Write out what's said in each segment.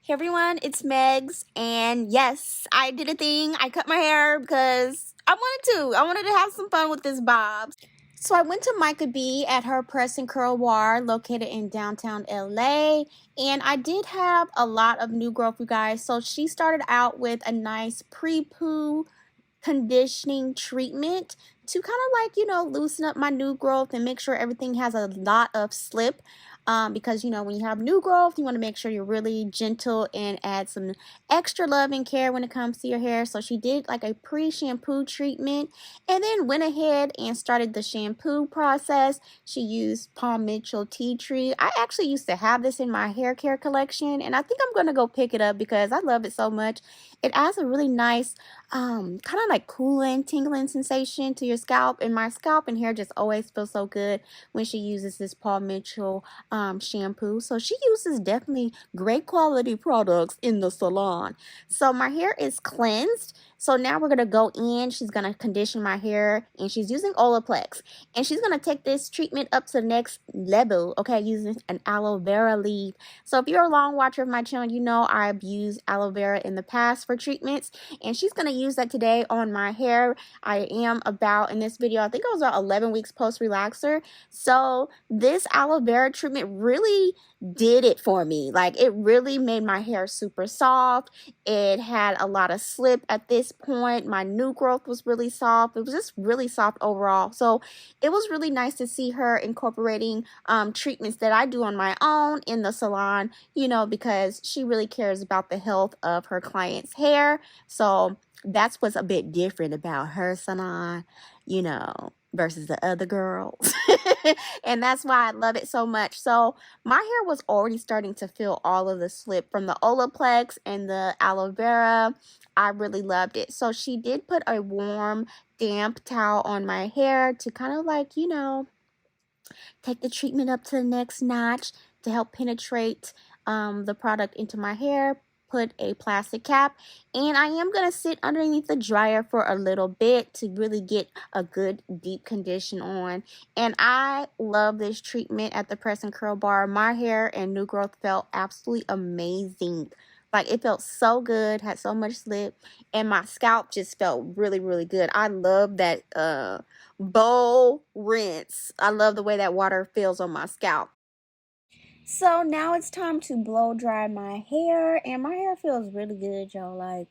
Hey everyone, it's Megs, and yes, I did a thing. I cut my hair because I wanted to. I wanted to have some fun with this bob. So I went to Micah B at her press and curl bar located in downtown LA, and I did have a lot of new growth, you guys. So she started out with a nice pre-poo conditioning treatment to kind of loosen up my new growth and make sure everything has a lot of slip, because when you have new growth, you want to make sure you're really gentle and add some extra love and care when it comes to your hair. So she did like a pre-shampoo treatment and then went ahead and started the shampoo process. She used Palm Mitchell tea tree. I actually used to have this in my hair care collection, and I think I'm going to go pick it up because I love it so much. It adds a really nice kind of like cooling, tingling sensation to your scalp, and my scalp and hair just always feel so good when she uses this Paul Mitchell shampoo. So she uses definitely great quality products in the salon. So my hair is cleansed. So now we're gonna go in. She's gonna condition my hair, and she's using Olaplex, and she's gonna take this treatment up to the next level. Okay, using an aloe vera leaf. So if you're a long watcher of my channel, you know I've used aloe vera in the past for treatments, and she's going to use that today on my hair. I am about, in this video, I think I was about 11 weeks post relaxer. So this aloe vera treatment really did it for me. Like, it really made my hair super soft. It had a lot of slip at this point. My new growth was really soft. It was just really soft overall. So it was really nice to see her incorporating treatments that I do on my own in the salon, because she really cares about the health of her clients' hair. So that's what's a bit different about her salon, versus the other girls. And that's why I love it so much. So my hair was already starting to feel all of the slip from the Olaplex and the aloe vera. I really loved it. So she did put a warm, damp towel on my hair to kind of take the treatment up to the next notch to help penetrate the product into my hair. Put a plastic cap, and I am going to sit underneath the dryer for a little bit to really get a good deep condition on. And I love this treatment at the press and curl bar. My hair and new growth felt absolutely amazing. Like, it felt so good, had so much slip, and my scalp just felt really, really good. I love that bowl rinse. I love the way that water feels on my scalp. So now it's time to blow dry my hair, and my hair feels really good, y'all. Like,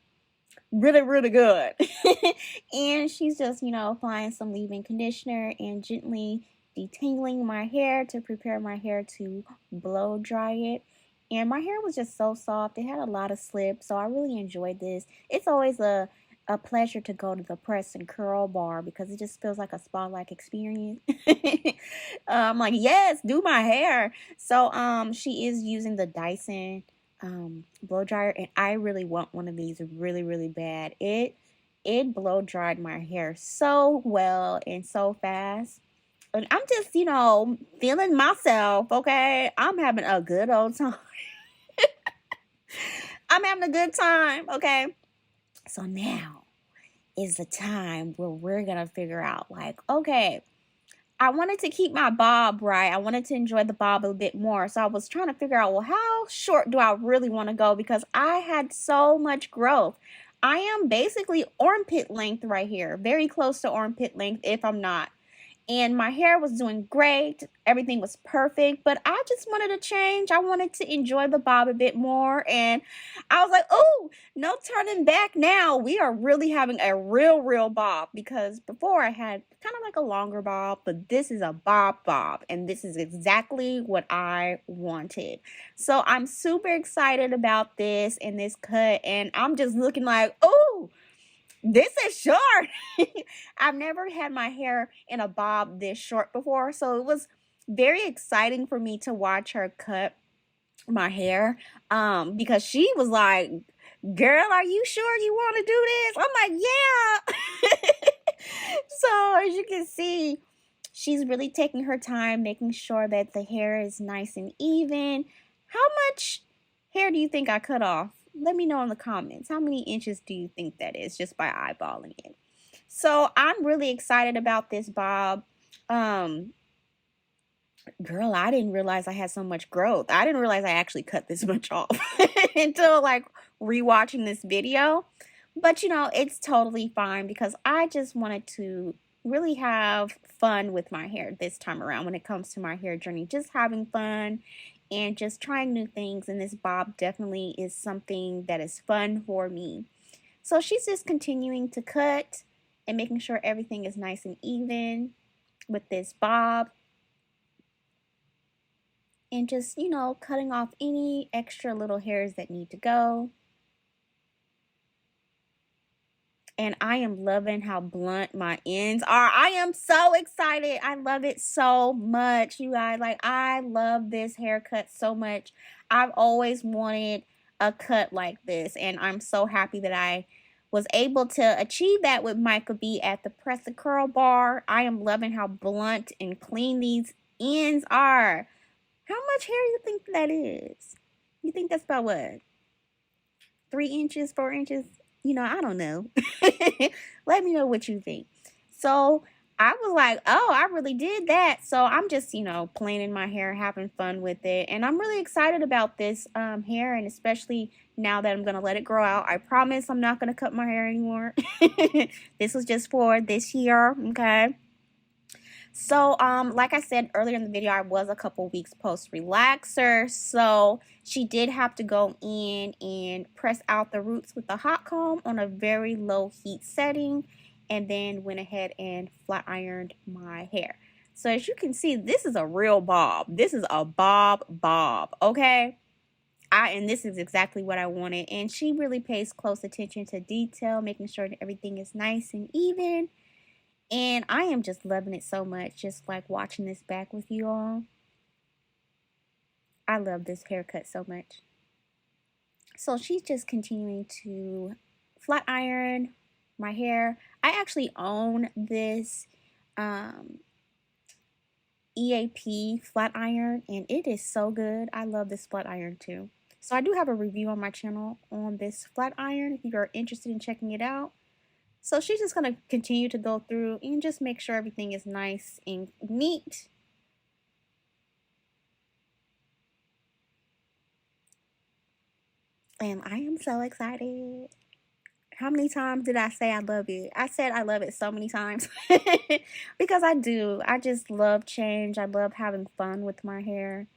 really, really good. And she's just, applying some leave-in conditioner and gently detangling my hair to prepare my hair to blow dry it. And my hair was just so soft. It had a lot of slip, so I really enjoyed this. It's always a pleasure to go to the press and curl bar because it just feels like a spa-like experience. I'm like, yes, do my hair. So she is using the Dyson blow dryer, and I really want one of these really, really bad. It blow dried my hair so well and so fast. And I'm just, feeling myself, okay? I'm having a good old time. I'm having a good time, okay? So now is the time where we're going to figure out, like, okay, I wanted to keep my bob right. I wanted to enjoy the bob a bit more. So I was trying to figure out, well, how short do I really want to go? Because I had so much growth. I am basically armpit length right here. Very close to armpit length if I'm not. And my hair was doing great. Everything was perfect. But I just wanted to change. I wanted to enjoy the bob a bit more. And I was like, oh, no turning back now. We are really having a real bob. Because before I had kind of like a longer bob. But this is a bob. And this is exactly what I wanted. So I'm super excited about this and this cut. And I'm just looking like, oh, this is short. I've never had my hair in a bob this short before, so it was very exciting for me to watch her cut my hair, because she was like, girl, are you sure you want to do this? I'm like, yeah. So as you can see, she's really taking her time, making sure that the hair is nice and even. How much hair do you think I cut off? Let me know in the comments. How many inches do you think that is, just by eyeballing it? So I'm really excited about this bob. girl, I didn't realize I had so much growth. I didn't realize I actually cut this much off until like rewatching this video. But you know, it's totally fine because I just wanted to really have fun with my hair this time around when it comes to my hair journey. Just having fun and just trying new things. And this bob definitely is something that is fun for me. So she's just continuing to cut and making sure everything is nice and even with this bob. And just, you know, cutting off any extra little hairs that need to go. And I am loving how blunt my ends are. I am so excited. I love it so much, you guys. Like, I love this haircut so much. I've always wanted a cut like this, and I'm so happy that I was able to achieve that with Micah B at the Press and Curl Bar. I am loving how blunt and clean these ends are. How much hair do you think that is? You think that's about what? 3 inches, 4 inches? You know, I don't know. Let me know what you think. So I was like, oh, I really did that. So I'm just, you know, playing in my hair, having fun with it. And I'm really excited about this hair, and especially now that I'm going to let it grow out. I promise I'm not going to cut my hair anymore. This was just for this year, okay? So, like I said earlier in the video, I was a couple weeks post relaxer. So she did have to go in and press out the roots with the hot comb on a very low heat setting, and then went ahead and flat ironed my hair. So as you can see, this is a real bob. This is a bob, okay? And this is exactly what I wanted. And she really pays close attention to detail, making sure that everything is nice and even. And I am just loving it so much, just like watching this back with you all. I love this haircut so much. So she's just continuing to flat iron my hair. I actually own this EAP flat iron, and it is so good. I love this flat iron too. So I do have a review on my channel on this flat iron if you are interested in checking it out. So she's just going to continue to go through and just make sure everything is nice and neat. And I am so excited. How many times did I say I love it? I said I love it so many times. Because I do. I just love change. I love having fun with my hair.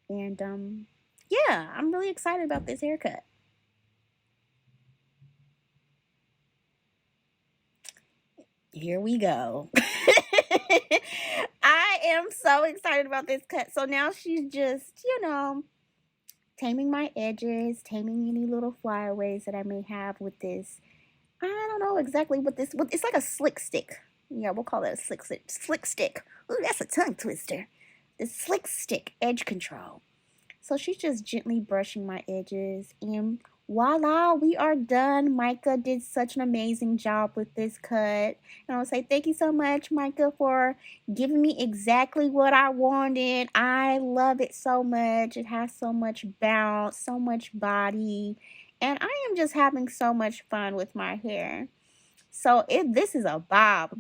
And yeah, I'm really excited about this haircut. Here we go. I am so excited about this cut. So now she's just, you know, taming my edges, taming any little flyaways that I may have with this. I don't know exactly what this, it's like a slick stick. Yeah, we'll call it a slick stick. Slick stick. Ooh, that's a tongue twister. The slick stick edge control. So she's just gently brushing my edges, and voila, we are done. Micah did such an amazing job with this cut. And I want to say thank you so much, Micah, for giving me exactly what I wanted. I love it so much. It has so much bounce, so much body, and I am just having so much fun with my hair. So this is a bob,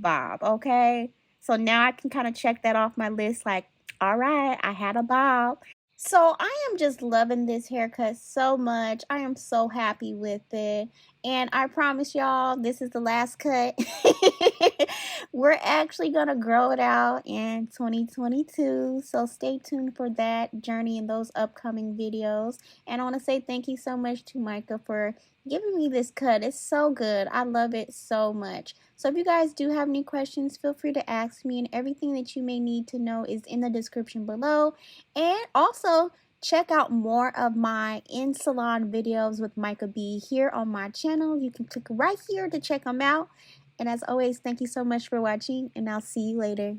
okay? So now I can kind of check that off my list, like, all right, I had a bob. So I am just loving this haircut so much. I am so happy with it. And I promise y'all, this is the last cut. We're actually going to grow it out in 2022. So stay tuned for that journey in those upcoming videos. And I want to say thank you so much to Micah for giving me this cut. It's so good. I love it so much. So if you guys do have any questions, feel free to ask me, and everything that you may need to know is in the description below. And also check out more of my in salon videos with Micah B here on my channel. You can click right here to check them out. And as always, thank you so much for watching, and I'll see you later.